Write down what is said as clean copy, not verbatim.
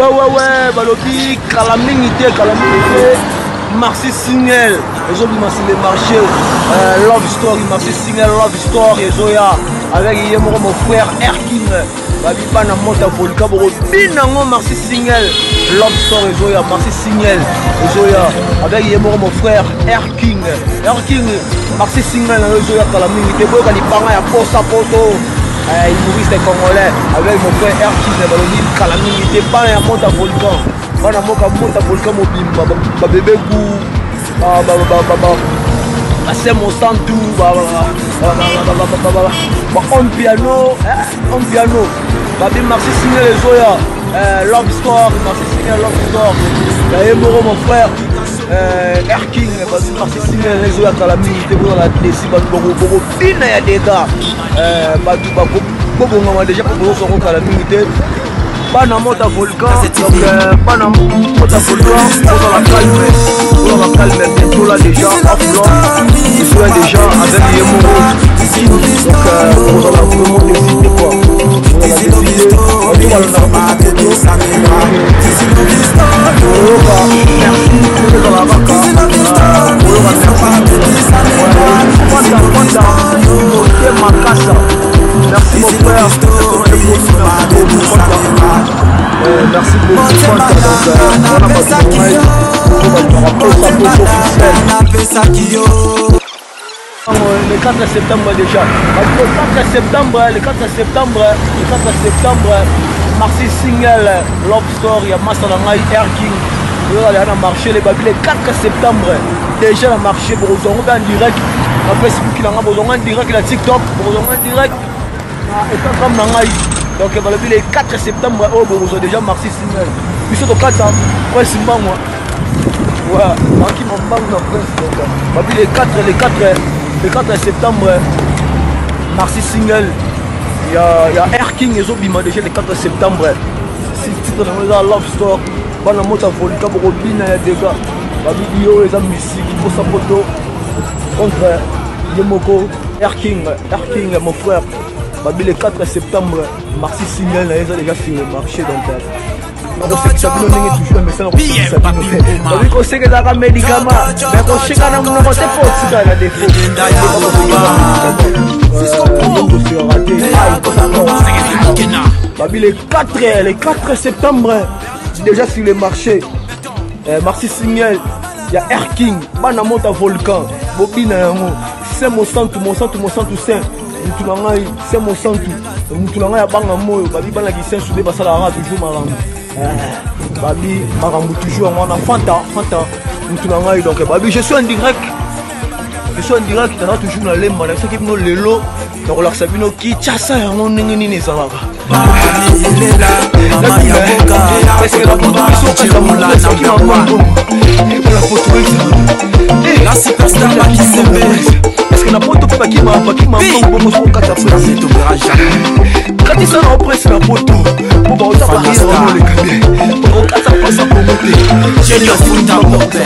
ouais, balobi, calamité, Marcy Single, les autres sur les marchés, Love Story, Marcy Single, Love Story, Zoya, avec mon frère Erking, Babi Pana Monta Volca, Binango, Marcy Single, Love Story, Zoya, Marcy Single, Zoya, avec mon frère Erking, Marcy Single, Zoya, calamité, Bokalipanga, ya Posa Poto. Humoriste congolais avec mon frère Erking, balobi, calamité, pas ya Monta Volcan. Bana moka monta volcan mobimba ba bébé goût c'est mon santu on piano babi Marcy Single les Zoya Love Story Marcy Single Love Story et mon frère Erking babi Marcy Single les Zoya calamité pour la déci ba bobo bina ya dégâts batu ba bobo ngama déjà pour so calamité. Pana Monta Volcan, donc Pana Monta Volcan, on va calmer bientôt là déjà, offline, je suis déjà avec les mots, donc on va vraiment décider quoi, on va décider, on va le faire, merci mon frère, merci beaucoup. Le 4 septembre déjà. Le 4 septembre, Marcy Single, Love Story, Master Langai, Erking. On a marché le 4 septembre. Déjà le marché pour vous en direct. En Facebook, en direct, la TikTok, en direct. Et comme Nangai. Donc le 4 septembre, vous avez déjà Marcy Single. Puis sur le 4, ouais, c'est moi. Ouais, qui m'en parle dans la presse. Le 4 septembre, Marcy Single. Il y a Erking et Zobima déjà le 4 septembre. Si tu as Love Story, Bana Monta Volca, Robin, il y a des gars. La vidéo, les amis, musique, pour sa photo. Contre Yemoko, Erking, mon frère. Le 4 septembre, Marcy Single est déjà sur le marché. Donc, on sait toujours, mais ça on conseille que les médicaments, mais on sait que nous pas la défaut. Le 4 septembre, déjà sur le marché, Marcy Single, il y a Erking, Bana Monta Volcan, Bobina, c'est mon centre, c'est. C'est mon centre. Mutulanga ya banga moyo babi bana ki sen soudé basala ra toujours marambo. Babi marambo toujours on a fanta mutulanga donc babi je suis en direct. Dans toujours na lemba na ce qui no lelo donc la sabino ki tchasa ya mon nini ni salaka. Est-ce que la superstar qui s'éveille. Est-ce que la poto pas qui m'a bon son kata place to braja. Quand ils sont en presse la poto pour ba ta barrière on les cambier. Pour kata place pour monter. J'ai le foot à monter.